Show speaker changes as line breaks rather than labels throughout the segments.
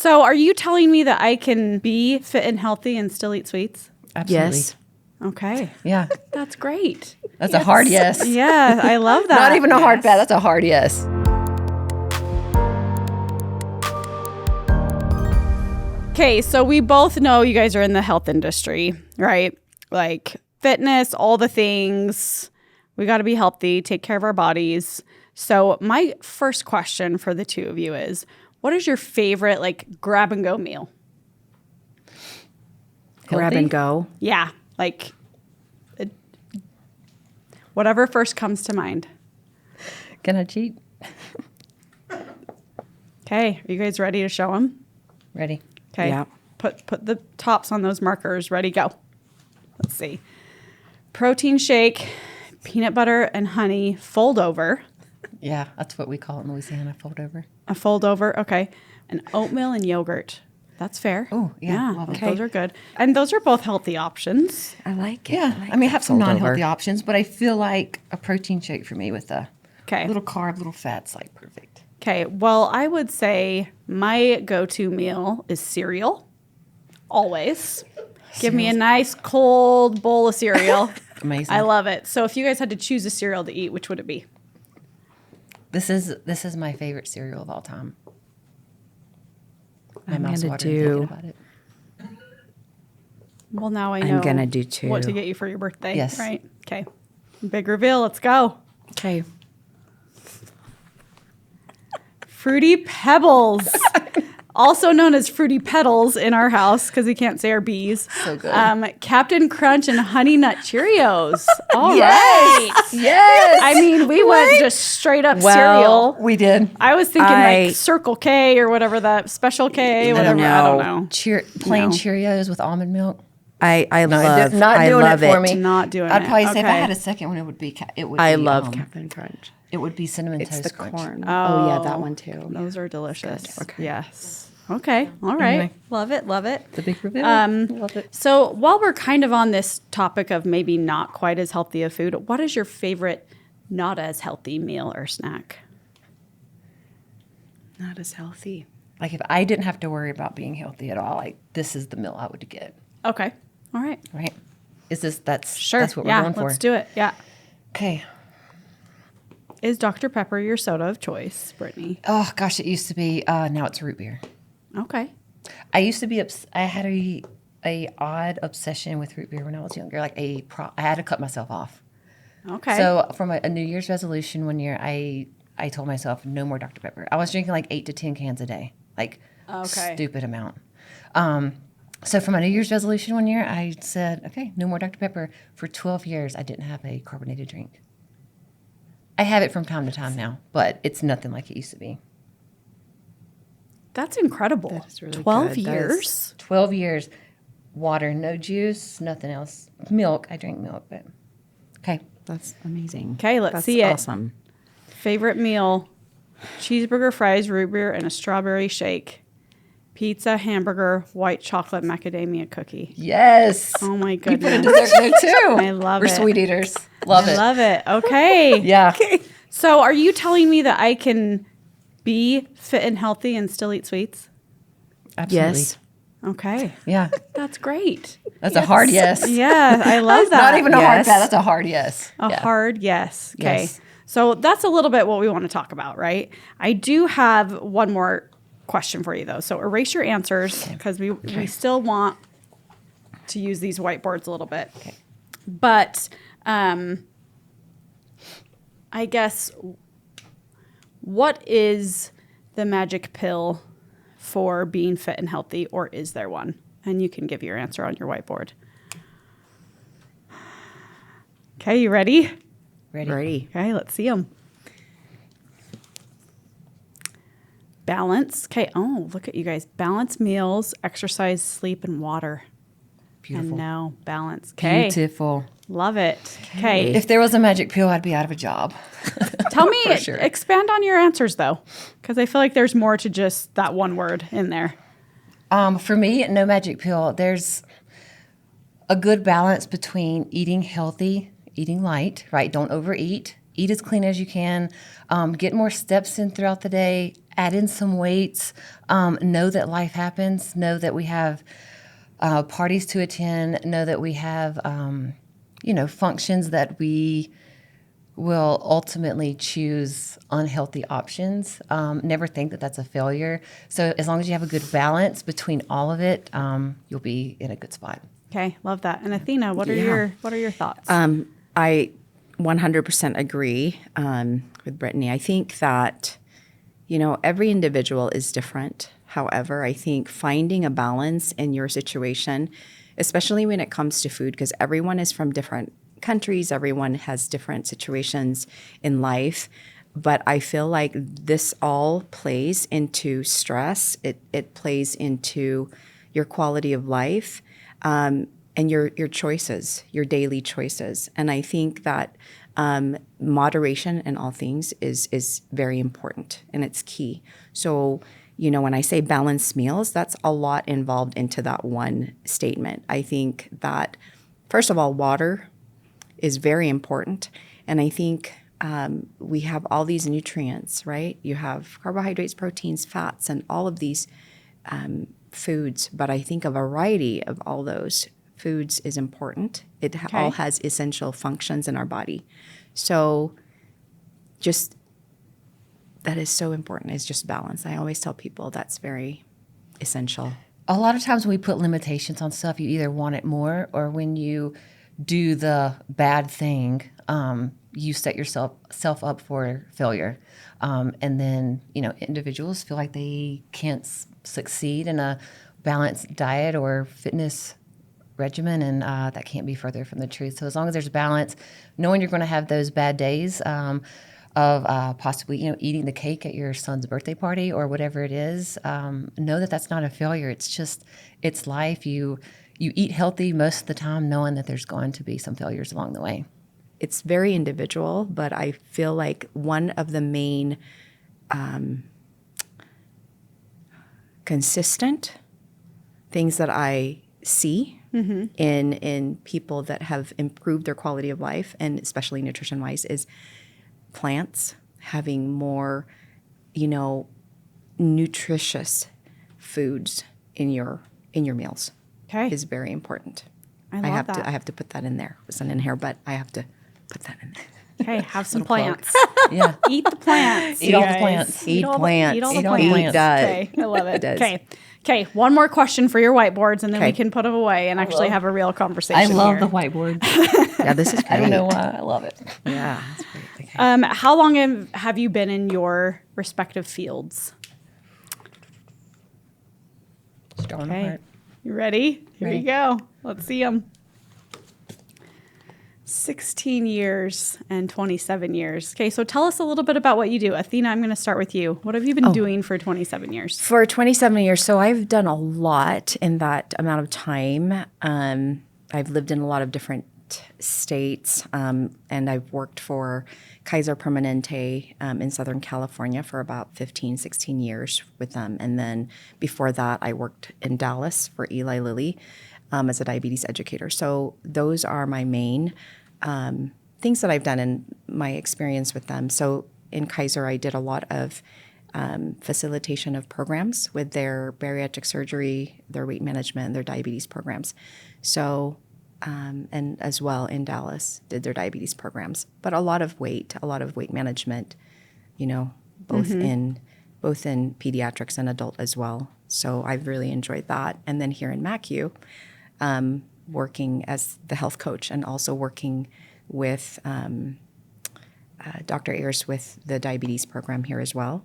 So are you telling me that I can be fit and healthy and still eat sweets?
Absolutely.
Yes.
Okay.
Yeah.
That's great.
That's a hard yes.
Yeah, I love that.
Not even a hard pass. That's a hard yes.
Okay, so we both know you guys are in the health industry, right? Like fitness, all the things. We got to be healthy, take care of our bodies. So my first question for the two of you is, what is your favorite like grab and go meal?
Grab and go.
Yeah, like whatever first comes to mind.
Can I cheat?
Okay, are you guys ready to show them?
Ready?
Okay.
Yeah.
Put the tops on those markers. Ready, go. Let's see. Protein shake, peanut butter and honey, fold over.
Yeah, that's what we call it in Louisiana, fold over.
A fold over, okay. And oatmeal and yogurt. That's fair.
Oh, yeah, love it.
Those are good. And those are both healthy options.
I like it.
Yeah,
I, like
I mean, I
that
have some
fold
non-healthy
over.
options, but I feel like a protein shake for me with a
Okay.
little carb, little fat's like perfect.
Okay. Well, I would say my go-to meal is cereal. Always. Give me a nice cold bowl of cereal.
Amazing.
I love it. So if you guys had to choose a cereal to eat, which would it be?
This is my favorite cereal of all time. My
I'm
mouth's
gonna
watering
do-
thinking about it.
Well, now I
I'm
know
gonna do two.
what to get you for your birthday.
Yes.
Right. Okay. Big reveal. Let's go.
Okay.
Fruity Pebbles. Also known as Fruity Petals in our house because we can't say our B's.
So good.
Captain Crunch and Honey Nut Cheerios. All
Yes!
right.
Yes.
I mean, we went just straight up
Well,
cereal.
we did.
I was thinking
I-
like Circle K or whatever that Special K, whatever. I don't know.
Plain
No.
Cheerios with almond milk.
I love
not
I
doing
love
it for me.
Not doing
I'd
it.
probably say if I
Okay.
had a second one, it would be.
I love Captain Crunch.
It would be cinnamon
It's
toast
the
crunch.
corn. Oh yeah, that one too.
Those are delicious.
Okay.
Yes. Okay. All right.
Anyway.
Love it. Love it.
The big reveal. Love it.
So while we're kind of on this topic of maybe not quite as healthy a food, what is your favorite not as healthy meal or snack?
Not as healthy.
Like if I didn't have to worry about being healthy at all, like this is the meal I would get.
Okay. All right.
Right? Is this that's
Sure.
That's what we're
yeah,
going for.
let's do it. Yeah.
Okay.
Is Dr. Pepper your soda of choice, Brittney?
Oh gosh, it used to be. Now it's root beer.
Okay.
I used to be. I had a odd obsession with root beer when I was younger. Like I had to cut myself off.
Okay.
So from a New Year's resolution one year, I told myself no more Dr. Pepper. I was drinking like 8 to 10 cans a day, like stupid amount. So for my New Year's resolution one year, I said, okay, no more Dr. Pepper. For 12 years, I didn't have a carbonated drink. I have it from time to time now, but it's nothing like it used to be.
That's incredible.
That is really
12
good. That
years?
12 years, water, no juice, nothing else. Milk, I drink milk, but okay.
That's amazing.
Okay, let's
That's
see it.
awesome.
Favorite meal, cheeseburger, fries, root beer, and a strawberry shake. Pizza, hamburger, white chocolate macadamia cookie.
Yes.
Oh my
You put a
goodness.
dessert there too.
I love
We're
it.
sweet eaters. Love
I
it.
love it. Okay.
Yeah.
So are you telling me that I can be fit and healthy and still eat sweets?
Absolutely.
Yes.
Okay.
Yeah.
That's great.
That's a hard yes.
Yeah, I love that.
Not even a hard
Yes.
pass. That's a hard yes.
A
Yeah.
hard yes. Okay.
Yes.
So that's a little bit what we want to talk about, right? I do have one more question for you, though. So erase your answers because we still want to use these whiteboards a little bit.
Okay.
But I guess what is the magic pill for being fit and healthy, or is there one? And you can give your answer on your whiteboard. Okay, you ready?
Ready.
Okay, let's see them. Balance. Okay. Oh, look at you guys. Balance meals, exercise, sleep, and water.
Beautiful.
And now balance. Okay.
Beautiful.
Love it. Okay.
If there was a magic pill, I'd be out of a job.
Tell me,
For sure.
expand on your answers though, because I feel like there's more to just that one word in there.
For me, no magic pill. There's a good balance between eating healthy, eating light, right? Don't overeat. Eat as clean as you can. Get more steps in throughout the day. add in some weights, know that life happens, know that we have parties to attend, know that we have, functions that we will ultimately choose unhealthy options. Never think that that's a failure. So as long as you have a good balance between all of it, you'll be in a good spot.
Okay, love that. And Athena, what are your thoughts?
I 100% agree with Brittney. I think that, every individual is different. However, I think finding a balance in your situation, especially when it comes to food, because everyone is from different countries, everyone has different situations in life. But I feel like this all plays into stress. It plays into your quality of life. And your choices, your daily choices. And I think that moderation in all things is very important, and it's key. So, when I say balanced meals, that's a lot involved into that one statement. I think that, first of all, water is very important. And I think we have all these nutrients, right? You have carbohydrates, proteins, fats, and all of these foods. But I think a variety of all those foods is important. It all has essential functions in our body. So just that is so important, is just balance. I always tell people that's very essential.
A lot of times when we put limitations on stuff, you either want it more, or when you do the bad thing, you set yourself up for failure. And then, individuals feel like they can't succeed in a balanced diet or fitness regimen, and that can't be further from the truth. So as long as there's balance, knowing you're going to have those bad days of possibly, eating the cake at your son's birthday party or whatever it is, know that that's not a failure. It's just, it's life. You eat healthy most of the time, knowing that there's going to be some failures along the way.
It's very individual, but I feel like one of the main consistent things that I see in people that have improved their quality of life, and especially nutrition-wise, is plants having more, nutritious foods in your meals.
Okay,
is very important.
I love that.
I have to put that in there. It wasn't in here, but I have to put that in there.
Okay, have some plants.
Yeah.
Eat the plants.
Eat all the plants.
Eat plants.
Eat all the
Eat all the
plants.
plants.
Okay, I love it.
does.
Okay, one more question for your whiteboards, and then we
Okay.
can put them away and actually have a real conversation.
I love
here.
the whiteboard.
Yeah, this is great.
I don't know why. I love it.
Yeah, that's great. Okay.
How long have you been in your respective fields?
Strong
Okay,
heart.
you ready? Here we go. Let's see them. 16 years and 27 years. Okay, so tell us a little bit about what you do. Athena, I'm going to start with you. What have you been doing for 27 years?
For 27 years, so I've done a lot in that amount of time. I've lived in a lot of different states, and I've worked for Kaiser Permanente in Southern California for about 15, 16 years with them. And then before that, I worked in Dallas for Eli Lilly as a diabetes educator. So those are my main things that I've done in my experience with them. So in Kaiser, I did a lot of facilitation of programs with their bariatric surgery, their weight management, their diabetes programs. So, and as well in Dallas, did their diabetes programs. But a lot of weight management, both in pediatrics and adult as well. So I've really enjoyed that. And then here in MACU, working as the health coach and also working with Dr. Ayers with the diabetes program here as well.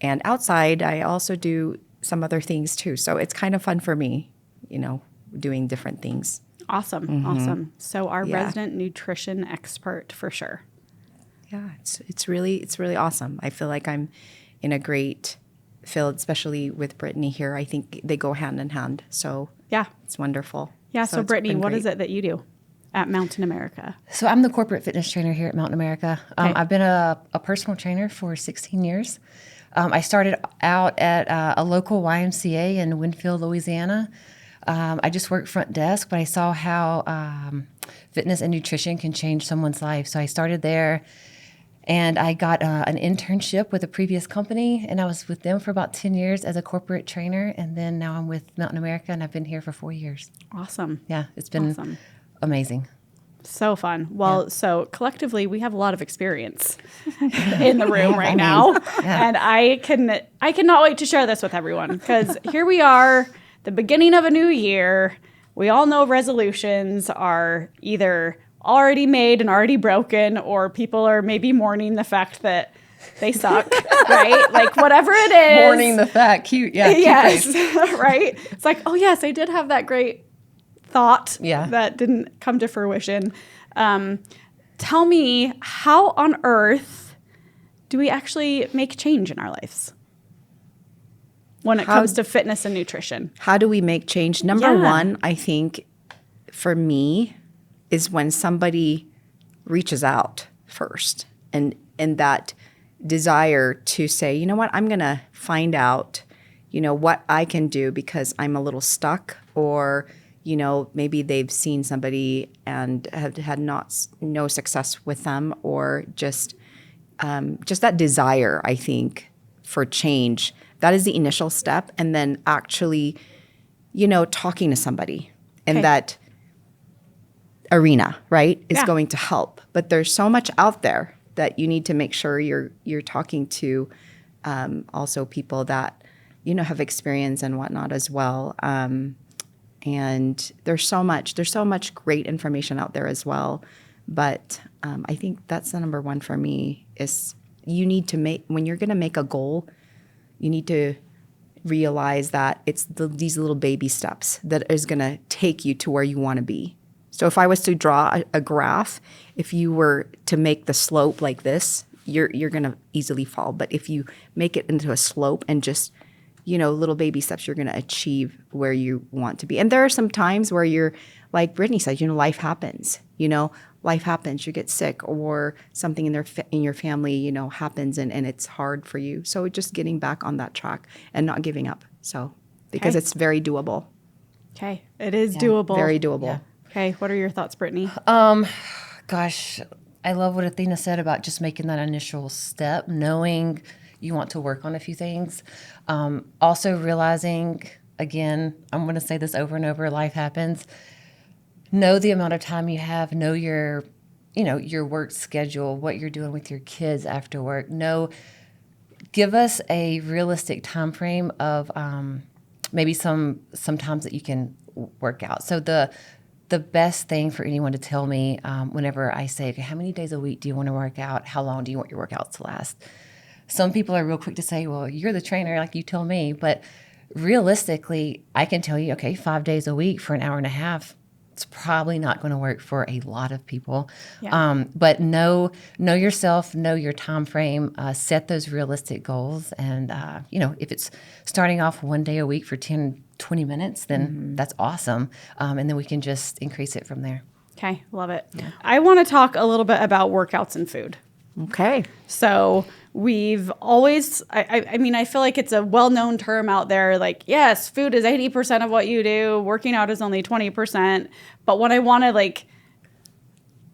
And outside, I also do some other things too. So it's kind of fun for me, doing different things.
Awesome. Awesome. So our resident nutrition expert for sure.
Yeah, it's really awesome. I feel like I'm in a great field, especially with Brittney here. I think they go hand in hand. So
yeah,
it's wonderful.
Yeah. So
it's
Brittney,
been
what
great.
is it that you do at Mountain America?
So I'm the corporate fitness trainer here at Mountain America.
Okay.
I've been a personal trainer for 16 years. I started out at a local YMCA in Winfield, Louisiana. I just worked front desk, but I saw how fitness and nutrition can change someone's life. So I started there And I got an internship with a previous company, and I was with them for about 10 years as a corporate trainer. And then now I'm with Mountain America, and I've been here for 4 years.
Awesome.
Yeah, it's been amazing.
So fun. Well, so collectively, we have a lot of experience in the room right now. And I cannot wait to share this with everyone, because here we are, the beginning of a new year. We all know resolutions are either already made and already broken, or people are maybe mourning the fact that they suck, right? Like whatever it is.
Mourning the fact. Cute. Yeah.
Yes. Right. It's like, oh yes, I did have that great thought that didn't come to fruition. Tell me, how on earth do we actually make change in our lives when it comes to fitness and nutrition?
How do we make change? Number one, I think for me, is when somebody reaches out first, and that desire to say, you know what, I'm going to find out, what I can do because I'm a little stuck, or maybe they've seen somebody and have had no success with them, or just that desire, I think, for change. That is the initial step. And then actually, talking to somebody in that arena, right, is going to help. But there's so much out there that you need to make sure you're talking to also people that, have experience and whatnot as well. And there's so much great information out there as well. But I think that's the number one for me is you need to when you're going to make a goal, you need to realize that it's these little baby steps that is going to take you to where you want to be. So if I was to draw a graph, if you were to make the slope like this, you're going to easily fall. But if you make it into a slope and just little baby steps, you're going to achieve where you want to be. And there are some times where you're, like Brittney said, life happens. Life happens. You get sick, or something in your family, happens, and it's hard for you. So just getting back on that track and not giving up. So because it's very doable.
Okay, it is doable.
Very doable.
Yeah. Okay, what are your thoughts, Brittney?
Gosh, I love what Athena said about just making that initial step, knowing you want to work on a few things. Also realizing, again, I'm going to say this over and over, life happens. Know the amount of time you have, know your work schedule, what you're doing with your kids after work. Give us a realistic time frame of maybe some times that you can work out. So the best thing for anyone to tell me whenever I say, okay, how many days a week do you want to work out? How long do you want your workouts to last? Some people are real quick to say, well, you're the trainer, like you tell me. But realistically, I can tell you, okay, 5 days a week for an hour and a half, it's probably not going to work for a lot of people. Yeah. But know yourself, know your time frame, set those realistic goals. And, if it's starting off 1 day a week for 10, 20 minutes, then that's awesome. And then we can just increase it from there.
Okay, love it. Yeah. I want to talk a little bit about workouts and food.
Okay.
So we've always, I feel like it's a well-known term out there, like, yes, food is 80% of what you do. Working out is only 20%. But when I want to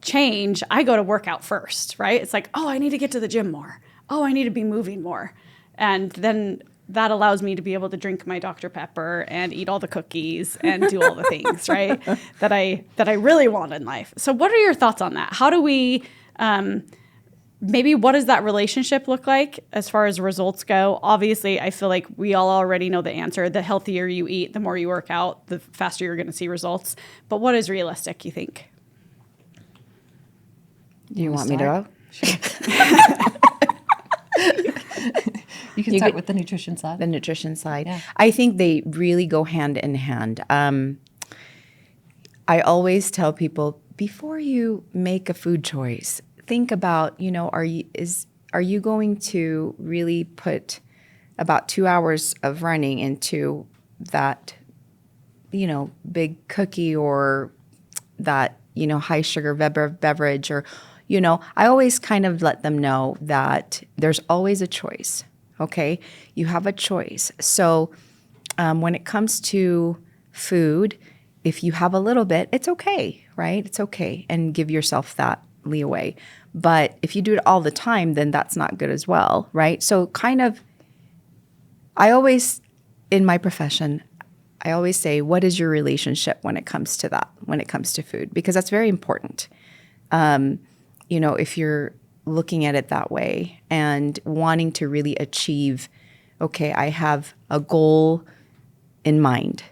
change, I go to workout first, right? It's like, oh, I need to get to the gym more. Oh, I need to be moving more. And then that allows me to be able to drink my Dr. Pepper and eat all the cookies and do all the things, right? that I really want in life. So what are your thoughts on that? How do we, maybe what does that relationship look like as far as results go? Obviously, I feel like we all already know the answer. The healthier you eat, the more you work out, the faster you're going to see results. But what is realistic, you think?
Do you want me to go?
Sure. You can start with the nutrition side.
The nutrition side.
Yeah.
I think they really go hand in hand. I always tell people, before you make a food choice, think about, are you going to really put about 2 hours of running into that, big cookie, or that, high sugar beverage, or, I always kind of let them know that there's always a choice. Okay. You have a choice. So, when it comes to food, if you have a little bit, it's okay, right? It's okay. And give yourself that leeway. But if you do it all the time, then that's not good as well, right? So kind of, I always, in my profession, I always say, what is your relationship when it comes to that, when it comes to food? Because that's very important. If you're looking at it that way and wanting to really achieve, okay, I have a goal in mind.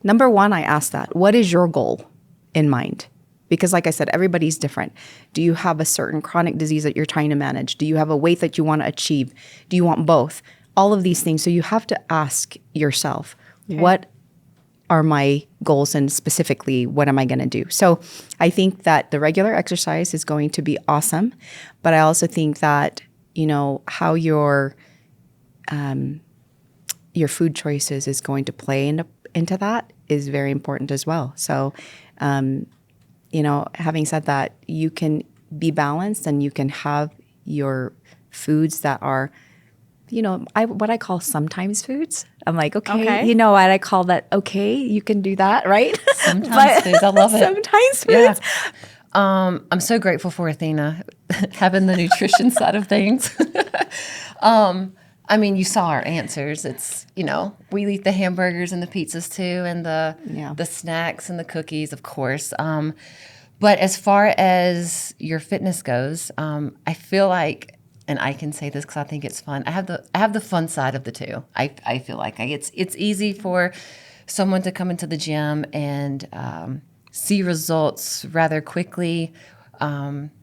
Number one, I ask that, what is your goal in mind? Because like I said, everybody's different. Do you have a certain chronic disease that you're trying to manage? Do you have a weight that you want to achieve? Do you want both? All of these things. So you have to ask yourself, what are my goals and specifically what am I going to do? So I think that the regular exercise is going to be awesome, but I also think that, how your food choices is going to play into that is very important as well. So, having said that, you can be balanced and you can have your foods that are, what I call sometimes foods. I'm like, okay. You know what I call that? Okay, you can do that, right?
Sometimes foods. I love it.
Sometimes foods.
Yeah. I'm so grateful for Athena having the nutrition side of things. You saw our answers. It's, we eat the hamburgers and the pizzas too, and the snacks and the cookies, of course. But as far as your fitness goes, I feel like, and I can say this because I think it's fun, I have the fun side of the two. I feel like it's easy for someone to come into the gym and see results rather quickly,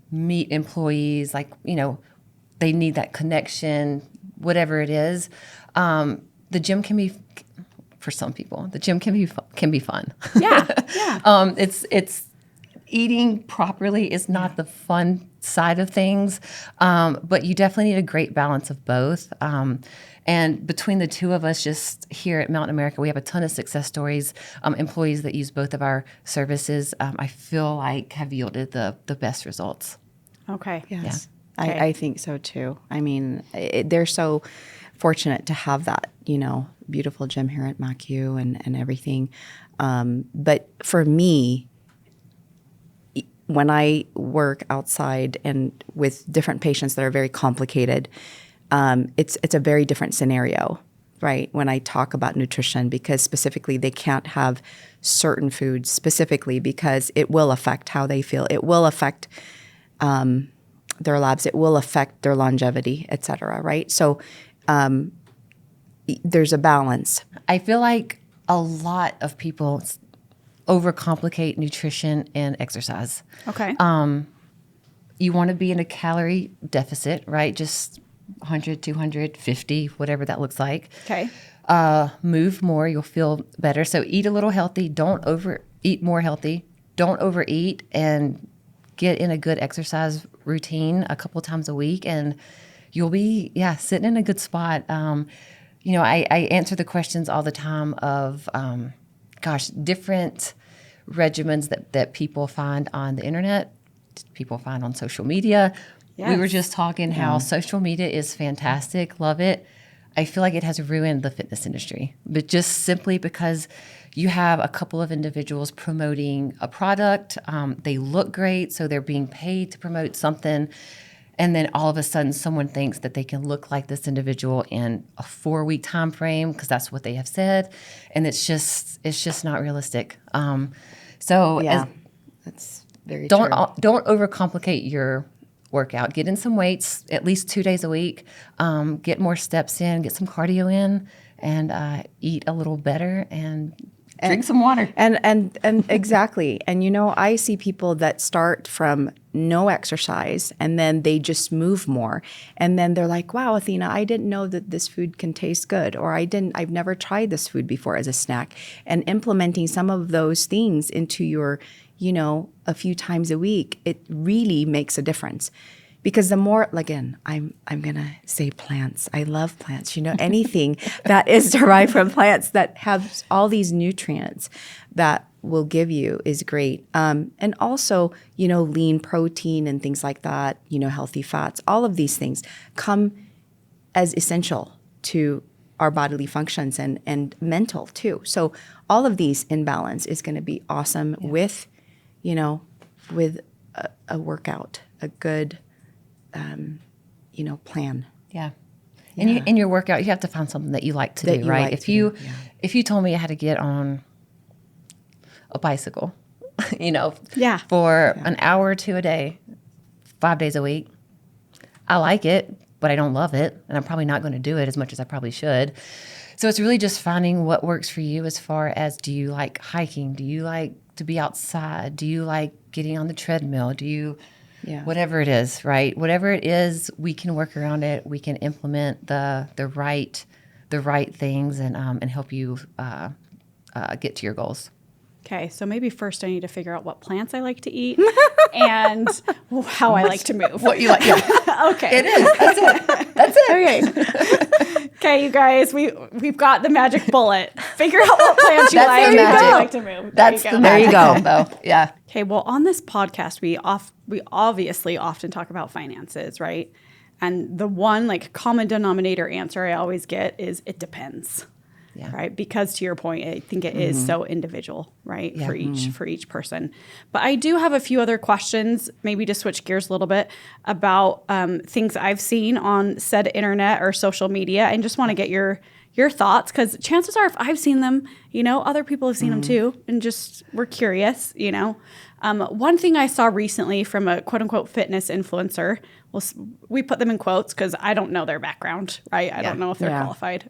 meet employees, they need that connection, whatever it is. The gym can be, for some people, the gym can be fun.
Yeah.
It's eating properly is not the fun side of things, but you definitely need a great balance of both. And between the two of us, just here at Mountain America, we have a ton of success stories. Employees that use both of our services, I feel like have yielded the best results.
Okay.
Yes.
Yeah.
Okay. I think so too. They're so fortunate to have that, beautiful gym here at MACU and everything. But for me, when I work outside and with different patients that are very complicated, it's a very different scenario, right? When I talk about nutrition, because specifically they can't have certain foods specifically because it will affect how they feel. It will affect their labs. It will affect their longevity, et cetera, right? So there's a balance.
I feel like a lot of people overcomplicate nutrition and exercise.
Okay.
You want to be in a calorie deficit, right? Just 100, 250, whatever that looks like.
Okay.
Move more, you'll feel better. So eat a little healthy. Don't eat more healthy. Don't overeat, and get in a good exercise routine a couple times a week, and you'll be sitting in a good spot. I answer the questions all the time of different regimens that people find on the internet, people find on social media. Yes. We were just talking how social media is fantastic. Love it. I feel like it has ruined the fitness industry, but just simply because you have a couple of individuals promoting a product. They look great, so they're being paid to promote something. And then all of a sudden someone thinks that they can look like this individual in a 4-week time frame because that's what they have said. And it's just not realistic.
That's very
true. Don't overcomplicate your workout. Get in some weights at least 2 days a week. Get more steps in, get some cardio in, and eat a little better and drink some water.
And exactly. And I see people that start from no exercise and then they just move more. And then they're like, wow, Athena, I didn't know that this food can taste good, or I've never tried this food before as a snack. And implementing some of those things into your, a few times a week, it really makes a difference. Because the more, again, I'm going to say plants. I love plants. Anything that is derived from plants that have all these nutrients that will give you is great. And also, lean protein and things like that, healthy fats, all of these things come as essential to our bodily functions and mental too. So all of these in balance is going to be awesome with a workout, a good, plan.
Yeah. And in your workout, you have to find something that you like to do, right? If you told me I had to get on a bicycle, for an hour or two a day, 5 days a week, I like it, but I don't love it, and I'm probably not going to do it as much as I probably should. So it's really just finding what works for you as far as, do you like hiking? Do you like to be outside? Do you like getting on the treadmill? Do you, whatever it is, right? Whatever it is, we can work around it. We can implement the right things and help you get to your goals.
Okay, so maybe first I need to figure out what plants I like to eat and how I like to move.
What you like? Yeah.
Okay.
It is. That's it.
Okay, you guys, we've got the magic bullet. Figure out what plants you like and how you like to move.
There you go. Yeah.
Okay, well, on this podcast, we obviously often talk about finances, right? And the one common denominator answer I always get is it depends. Yeah. Right. Because to your point, I think it is so individual, right? Yeah. For each person. But I do have a few other questions, maybe to switch gears a little bit, about things I've seen on said internet or social media, and just want to get your thoughts, because chances are if I've seen them, other people have seen them too, and just we're curious, One thing I saw recently from a quote unquote fitness influencer, we put them in quotes because I don't know their background, right? I don't know if they're qualified.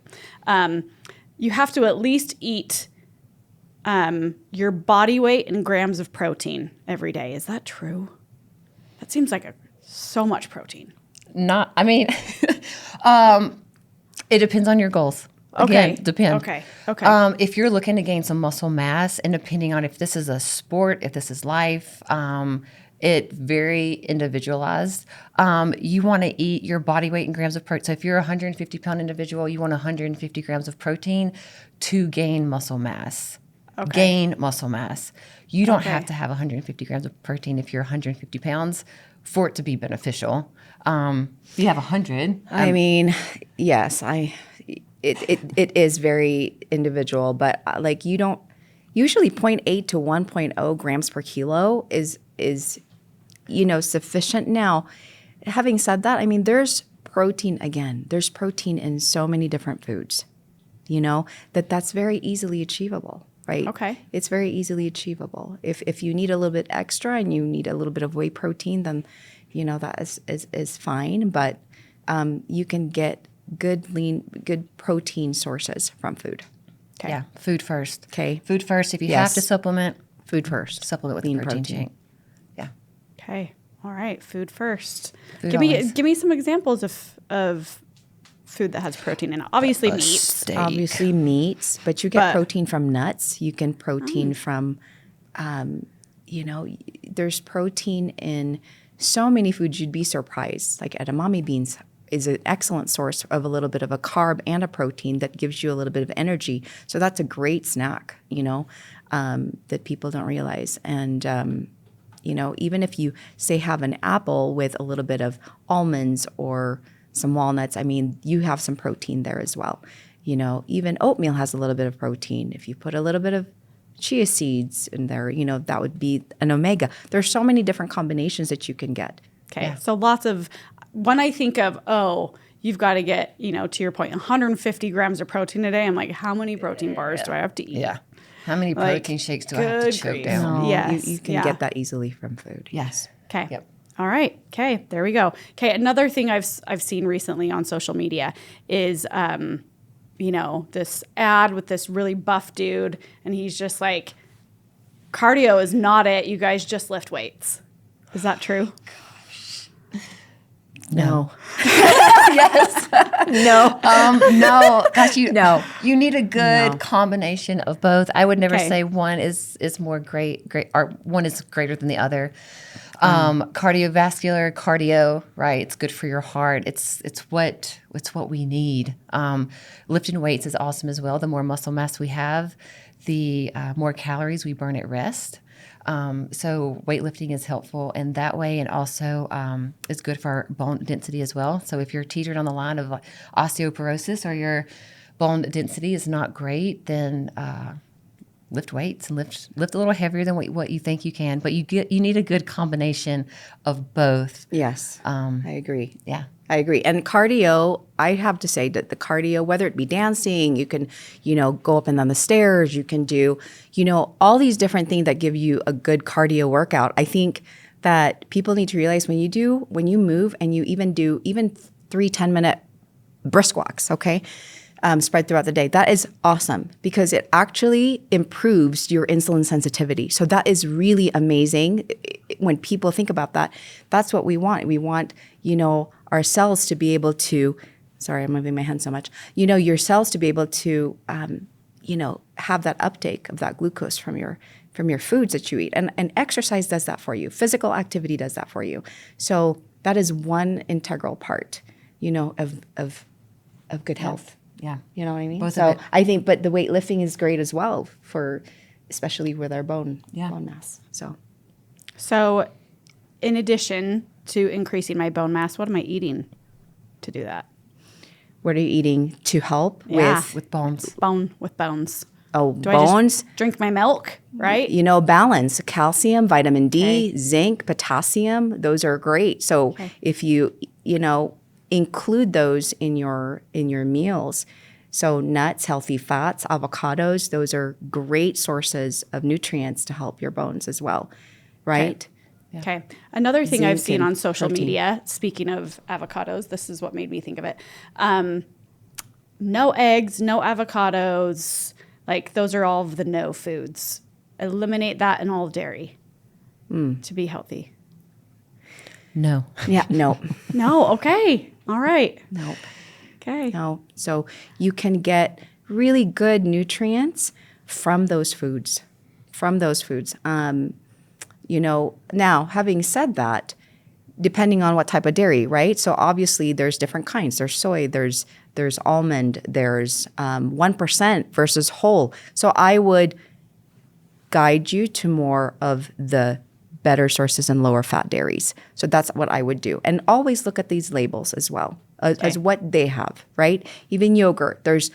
You have to at least eat your body weight in grams of protein every day. Is that true? That seems like so much protein.
It depends on your goals. Again, depends.
Okay.
If you're looking to gain some muscle mass, and depending on if this is a sport, if this is life, it very individualized. You want to eat your body weight in grams of protein. So if you're a 150-pound individual, you want 150 grams of protein to gain muscle mass. Okay. Gain muscle mass. You don't have to have 150 grams of protein if you're 150 pounds for it to be beneficial. If you have 100.
Yes, it is very individual, but you don't usually 0.8 to 1.0 grams per kilo is sufficient. Now, having said that, there's protein again. There's protein in so many different foods, that's very easily achievable, right? Okay. It's very easily achievable. If you need a little bit extra and you need a little bit of whey protein, then, that is fine. But you can get good protein sources from food.
Okay. Yeah, food first.
Okay.
Food first. If you have to supplement, food first. Supplement with lean protein shake. Yeah.
Okay. All right. Food first. Give me some examples of food that has protein in it. Obviously meats.
Steak.
Obviously meats, but you get protein from nuts. You can protein from, there's protein in so many foods you'd be surprised. Like edamame beans is an excellent source of a little bit of a carb and a protein that gives you a little bit of energy. So that's a great snack, that people don't realize. And, even if you say have an apple with a little bit of almonds or some walnuts, you have some protein there as well. Even oatmeal has a little bit of protein. If you put a little bit of chia seeds in there, that would be an omega. There's so many different combinations that you can get.
Okay. Yeah. So lots of, when I think of, you've got to get, to your point, 150 grams of protein a day, I'm like, how many protein bars do I have to eat?
Yeah. How many protein shakes do I have to choke down?
No, yes. You can get that easily from food.
Yes.
Okay. Yep. All right. Okay. There we go. Okay. Another thing I've seen recently on social media is, this ad with this really buff dude, and he's just like, cardio is not it. You guys just lift weights. Is that true?
No.
Yes.
No.
No. Gosh, you need a good combination of both. I would never say one is more great, or one is greater than the other. Cardio, right? It's good for your heart. It's what we need. Lifting weights is awesome as well. The more muscle mass we have, the more calories we burn at rest. So weightlifting is helpful in that way, and also it's good for our bone density as well. So if you're teetered on the line of osteoporosis or your bone density is not great, then lift weights and lift a little heavier than what you think you can. But you need a good combination of both.
Yes, I agree.
Yeah.
I agree. And cardio, I have to say that the cardio, whether it be dancing, you can, go up and down the stairs, you can do, all these different things that give you a good cardio workout. I think that people need to realize when you move and you even do 3 10-minute brisk walks, okay, spread throughout the day, that is awesome because it actually improves your insulin sensitivity. So that is really amazing. When people think about that, that's what we want. We want, our cells to be able to, sorry, I'm moving my hand so much, your cells to be able to, have that uptake of that glucose from your foods that you eat. And exercise does that for you. Physical activity does that for you. So that is one integral part, of good health.
Yeah.
You know what I mean?
Both
so
of it.
I think, but the weightlifting is great as well especially with our bone mass.
So in addition to increasing my bone mass, what am I eating to do that?
What are you eating to help
with bones?
With bones.
Oh,
Do
bones?
I just drink my milk, right?
Balance, calcium, vitamin D, zinc, potassium, those are great. So if you, include those in your meals. So nuts, healthy fats, avocados, those are great sources of nutrients to help your bones as well, right?
Okay. Another thing I've seen
and
on social
protein.
media, speaking of avocados, this is what made me think of it. No eggs, no avocados. Like those are all of the no foods. Eliminate that and all dairy to be healthy.
No.
Yeah, no.
No. Okay. All right.
Nope.
Okay.
No. So you can get really good nutrients from those foods. Now, having said that, depending on what type of dairy, right? So obviously there's different kinds. There's soy, there's almond, there's 1% versus whole. So I would guide you to more of the better sources and lower fat dairies. So that's what I would do. And always look at these labels as well, as what they have, right? Even yogurt. There's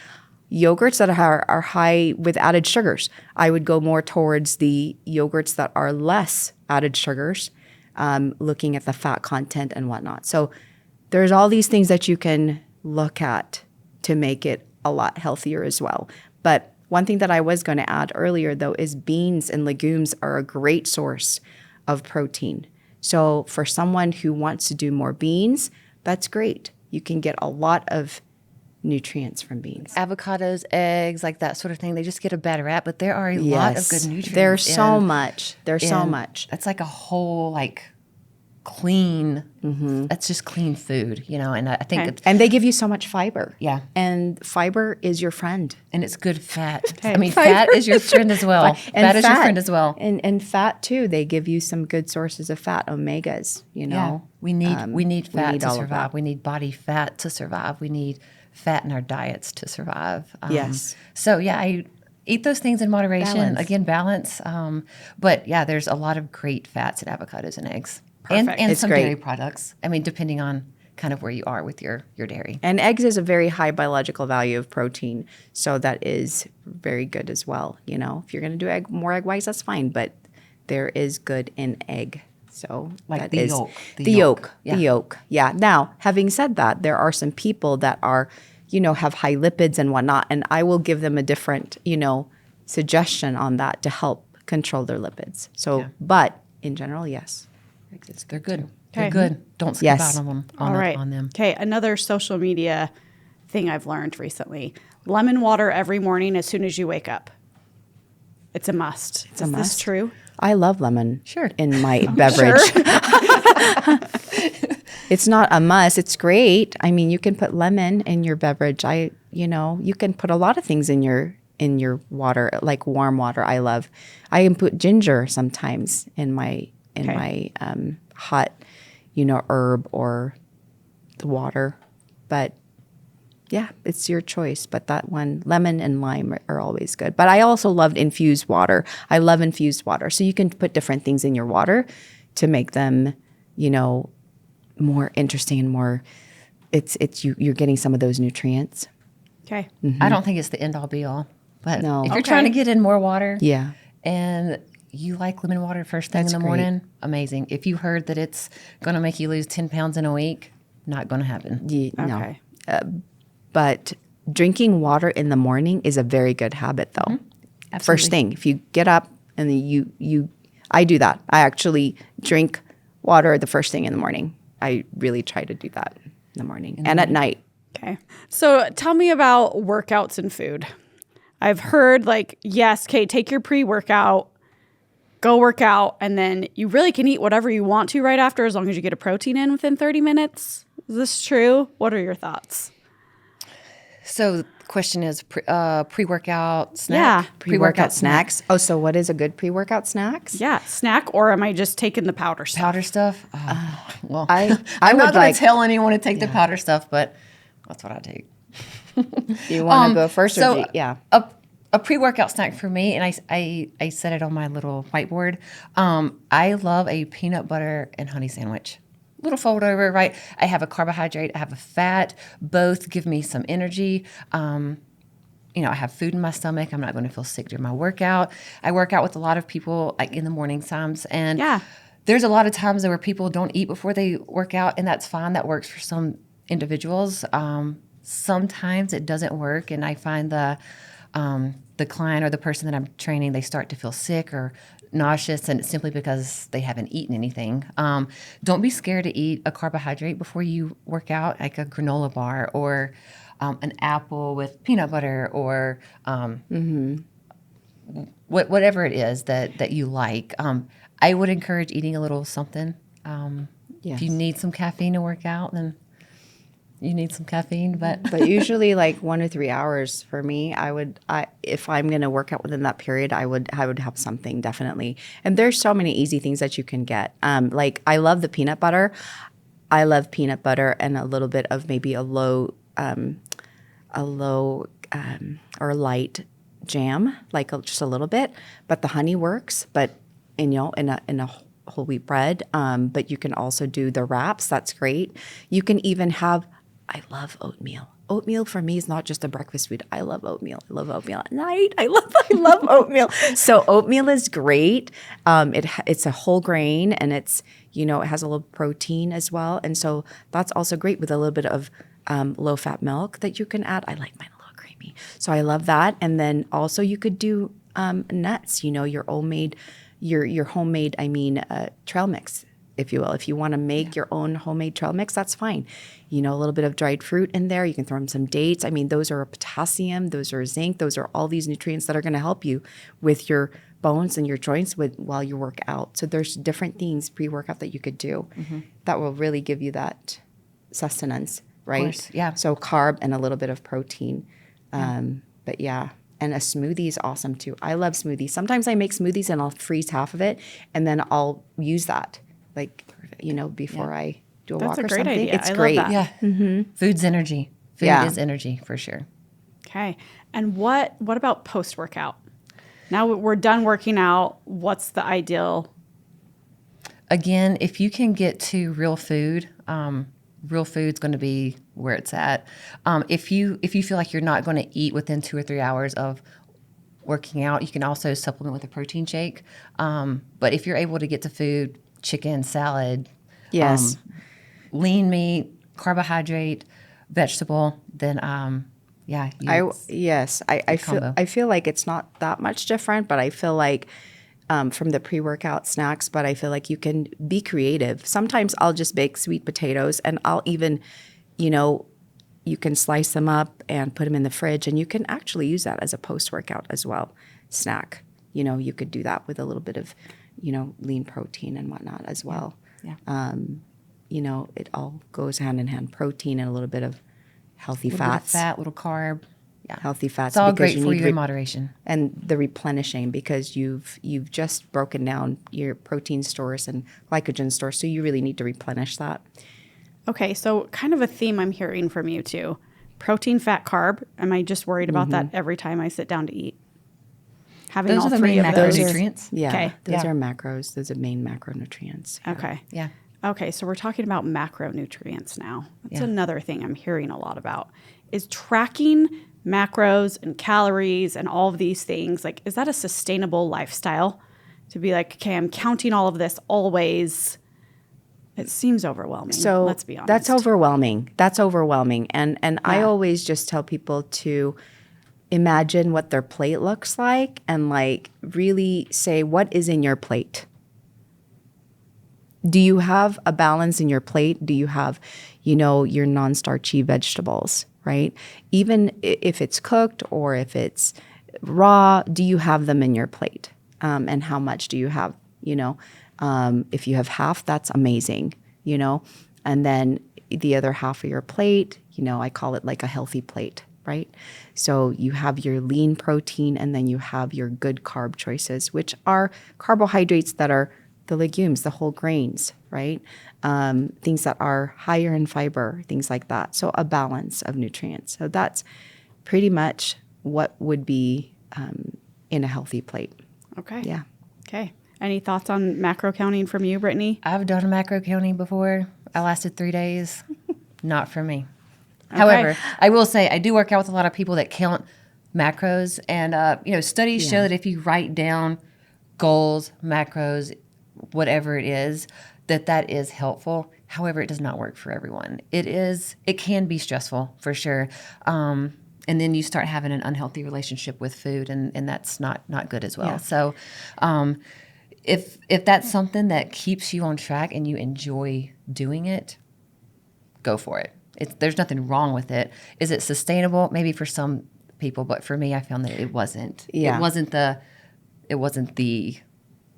yogurts that are high with added sugars. I would go more towards the yogurts that are less added sugars, looking at the fat content and whatnot. So there's all these things that you can look at to make it a lot healthier as well. But one thing that I was going to add earlier, though, is beans and legumes are a great source of protein. So for someone who wants to do more beans, that's great. You can get a lot of nutrients from beans.
Avocados, eggs, like that sort of thing, they just get a bad rap, but there are a lot of good nutrients.
There's so much.
That's like a whole clean, that's just clean food, and I think
and they give you so much fiber.
Yeah.
And fiber is your friend.
And it's good fat. I mean, fat is your friend as well. Fat is your friend as well.
And fat too. They give you some good sources of fat, omegas,
Yeah. We need fat to survive. We need body fat to survive. We need fat in our diets to survive.
Yes.
So I eat those things in moderation.
Balance.
Again, balance. But yeah, there's a lot of great fats in avocados and eggs.
Perfect.
And
It's
some
great.
dairy products. I mean, depending on kind of where you are with your dairy.
And eggs is a very high biological value of protein. So that is very good as well. If you're going to do more egg whites, that's fine. But there is good in egg. So
Like
that
the
is
yolk.
The yolk.
Yeah.
The yolk. Yeah. Now, having said that, there are some people that are, have high lipids and whatnot. And I will give them a different, suggestion on that to help control their lipids. So, but in general, yes.
They're good.
Okay.
They're good. Don't skip
Yes.
out on them.
All right.
On them.
Okay. Another social media thing I've learned recently: lemon water every morning as soon as you wake up. It's a must. Is this true?
I love lemon
Sure.
in my beverage. It's not a must. It's great. I mean, you can put lemon in your beverage. You can put a lot of things in your water, like warm water. I can put ginger sometimes in my hot, herb or the water. But yeah, it's your choice. But that one, lemon and lime are always good. But I also loved infused water. I love infused water. So you can put different things in your water to make them, more interesting and more, you're getting some of those nutrients.
Okay.
I don't think it's the end all be all. But
No.
if you're trying to get in more water,
Yeah.
and you like lemon water first thing in the morning, amazing. If you heard that it's going to make you lose 10 pounds in a week, not going to happen.
No.
Okay.
But drinking water in the morning is a very good habit, though.
Absolutely.
First thing, if you get up and I do that. I actually drink water the first thing in the morning. I really try to do that in the morning and at night.
Okay. So tell me about workouts and food. I've heard yes, Kate, take your pre-workout, go work out, and then you really can eat whatever you want to right after as long as you get a protein in within 30 minutes. Is this true? What are your thoughts?
So the question is pre-workout snack?
Yeah.
Pre-workout snacks. Oh, so what is a good pre-workout snacks?
Yeah, snack, or am I just taking the powder stuff?
Powder stuff? Well,
I
I'm
would
not going
like.
to tell anyone to take the powder stuff, but that's what I take.
You want to go first, or
so
do you- yeah?
A pre-workout snack for me, and I set it on my little whiteboard. I love a peanut butter and honey sandwich. Little fold over, right? I have a carbohydrate, I have a fat. Both give me some energy. I have food in my stomach. I'm not going to feel sick during my workout. I work out with a lot of people in the morning times, and there's a lot of times where people don't eat before they work out, and that's fine. That works for some individuals. Sometimes it doesn't work, and I find the client or the person that I'm training, they start to feel sick or nauseous, and it's simply because they haven't eaten anything. Don't be scared to eat a carbohydrate before you work out, like a granola bar or an apple with peanut butter or whatever it is that you like. I would encourage eating a little something. If you need some caffeine to work out, then you need some caffeine,
But usually 1 to 3 hours for me, if I'm going to work out within that period, I would have something definitely. And there's so many easy things that you can get. I love the peanut butter. I love peanut butter and a little bit of maybe a low or light jam, just a little bit. But the honey works. But in a whole wheat bread. But you can also do the wraps. That's great. You can even have. I love oatmeal. Oatmeal for me is not just a breakfast food. I love oatmeal. I love oatmeal at night. I love oatmeal. So oatmeal is great. It's a whole grain, and it has a little protein as well. And so that's also great with a little bit of low fat milk that you can add. I like mine a little creamy. So I love that. And then also you could do nuts. Your homemade, trail mix, if you will. If you want to make your own homemade trail mix, that's fine. A little bit of dried fruit in there. You can throw in some dates. Those are potassium, those are zinc, those are all these nutrients that are going to help you with your bones and your joints while you work out. So there's different things pre-workout that you could do that will really give you that sustenance, right?
Of course, yeah.
So carb and a little bit of protein. But yeah. And a smoothie is awesome too. I love smoothies. Sometimes I make smoothies and I'll freeze half of it, and then I'll use that before I do a walk or
great
something.
idea.
It's
I love
great.
that.
Yeah. Food's energy. Food is energy for sure.
Okay. And what about post-workout? Now we're done working out. What's the ideal?
Again, if you can get to real food's going to be where it's at. If you feel like you're not going to eat within 2 or 3 hours of working out, you can also supplement with a protein shake. But if you're able to get to food, chicken, salad,
Yes.
Lean meat, carbohydrate, vegetable, then
I feel like it's not that much different, but I feel like from the pre-workout snacks, but I feel like you can be creative. Sometimes I'll just bake sweet potatoes, and I'll even, you can slice them up and put them in the fridge, and you can actually use that as a post-workout as well snack. You could do that with a little bit of, lean protein and whatnot as well.
Yeah.
It all goes hand in hand. Protein and a little bit of healthy
Little bit of
fats.
fat, little carb. Yeah.
Healthy fats.
It's all
because
great for you in moderation.
And the replenishing, because you've just broken down your protein stores and glycogen stores, so you really need to replenish that.
Okay, so kind of a theme I'm hearing from you too. Protein, fat, carb. Am I just worried about that every time I sit down to eat? Having
Those
all
are the
three
main
of those.
macronutrients.
Yeah,
Okay.
those
Yeah.
are macros. Those are main macronutrients.
Okay.
Yeah.
Okay, so we're talking about macronutrients now. That's
Yeah.
another thing I'm hearing a lot about is tracking macros and calories and all of these things, like, is that a sustainable lifestyle to be like, okay, I'm counting all of this always? It seems overwhelming.
So
let's be honest.
That's overwhelming. And I always just tell people to imagine what their plate looks like and like really say, what is in your plate? Do you have a balance in your plate? Do you have, your non-starchy vegetables, right? Even if it's cooked or if it's raw, do you have them in your plate? And how much do you have, if you have half, that's amazing, and then the other half of your plate, I call it like a healthy plate, right? So you have your lean protein and then you have your good carb choices, which are carbohydrates that are the legumes, the whole grains, right? Things that are higher in fiber, things like that. So a balance of nutrients. So that's pretty much what would be in a healthy plate.
Okay.
Yeah.
Okay. Any thoughts on macro counting from you, Brittney?
I've done macro counting before. I lasted 3 days. Not for me. Okay. However, I will say I do work out with a lot of people that count macros, and studies show that if you write down goals, macros, whatever it is, that is helpful. However, it does not work for everyone. It can be stressful for sure. And then you start having an unhealthy relationship with food, and that's not good as well. Yeah. So if that's something that keeps you on track and you enjoy doing it, go for it. There's nothing wrong with it. Is it sustainable? Maybe for some people, but for me, I found that it wasn't. Yeah. It wasn't the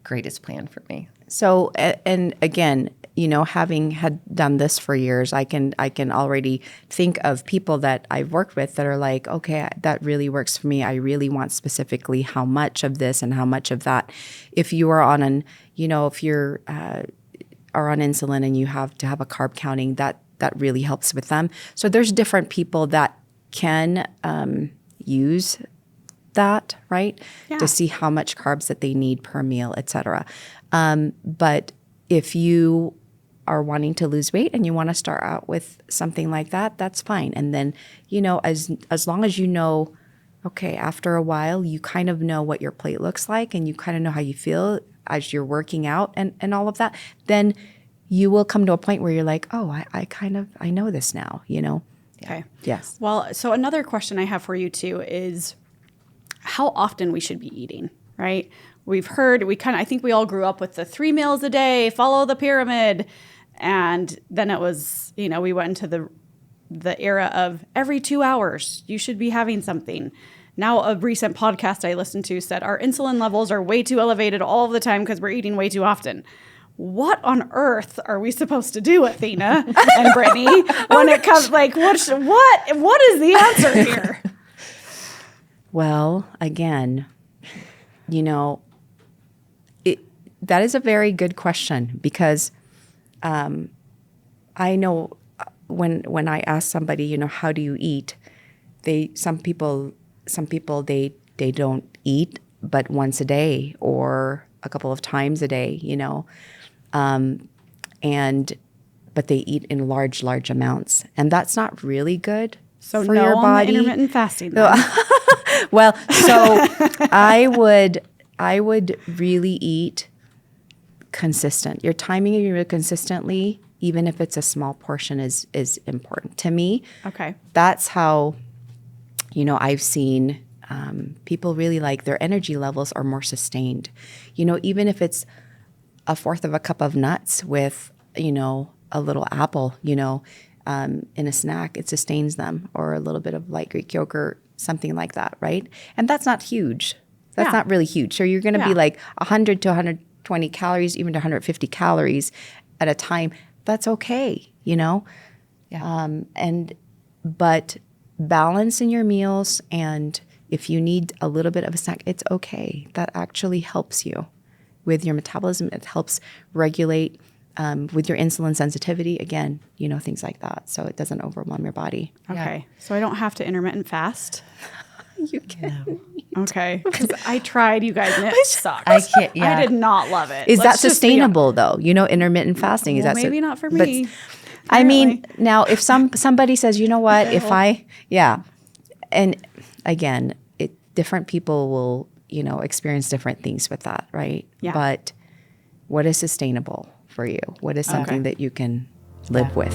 greatest plan for me.
So, and again, having had done this for years, I can already think of people that I've worked with that are like, okay, that really works for me. I really want specifically how much of this and how much of that. If you are on if you're are on insulin and you have to have a carb counting, that really helps with them. So there's different people that can use that, right? Yeah. To see how much carbs that they need per meal, et cetera. But if you are wanting to lose weight and you want to start out with something like that, that's fine. And then, as long as okay, after a while, you kind of know what your plate looks like and you kind of know how you feel as you're working out and all of that, then you will come to a point where you're like, oh, I know this now,
Okay.
Yes.
Well, so another question I have for you too is how often we should be eating, right? We've heard, I think we all grew up with the 3 meals a day, follow the pyramid. And then it was, we went into the era of every 2 hours, you should be having something. Now, a recent podcast I listened to said our insulin levels are way too elevated all of the time because we're eating way too often. What on earth are we supposed to do, Athena and Brittney, when it comes, like, what is the answer here?
Well, again, that is a very good question because I know when I ask somebody, how do you eat? Some people they don't eat but once a day or a couple of times a day, but they eat in large amounts, and that's not really good for your body.
On the intermittent fasting.
Well, so I would really eat consistent. Your timing of your meal consistently, even if it's a small portion, is important to me.
Okay.
That's how, I've seen people really like their energy levels are more sustained. Even if it's a fourth of a cup of nuts with, a little apple, in a snack, it sustains them, or a little bit of light Greek yogurt, something like that, right? And that's not huge. That's not really huge. So you're going to be like 100 to 120 calories, even to 150 calories at a time. That's okay, Yeah. But balance in your meals, and if you need a little bit of a snack, it's okay. That actually helps you with your metabolism. It helps regulate with your insulin sensitivity, again, things like that. So it doesn't overwhelm your body.
Okay. Yeah. So I don't have to intermittent fast?
You can.
Okay. Because I tried, you guys, and it sucked.
I can't, yeah.
I did not love it.
Is that sustainable, though? Intermittent fasting.
Well,
is that
maybe not for me.
I mean, now, if somebody says, you know what, And again, different people will, experience different things with that, right?
Yeah.
But what is sustainable for you? What is something that you can live with?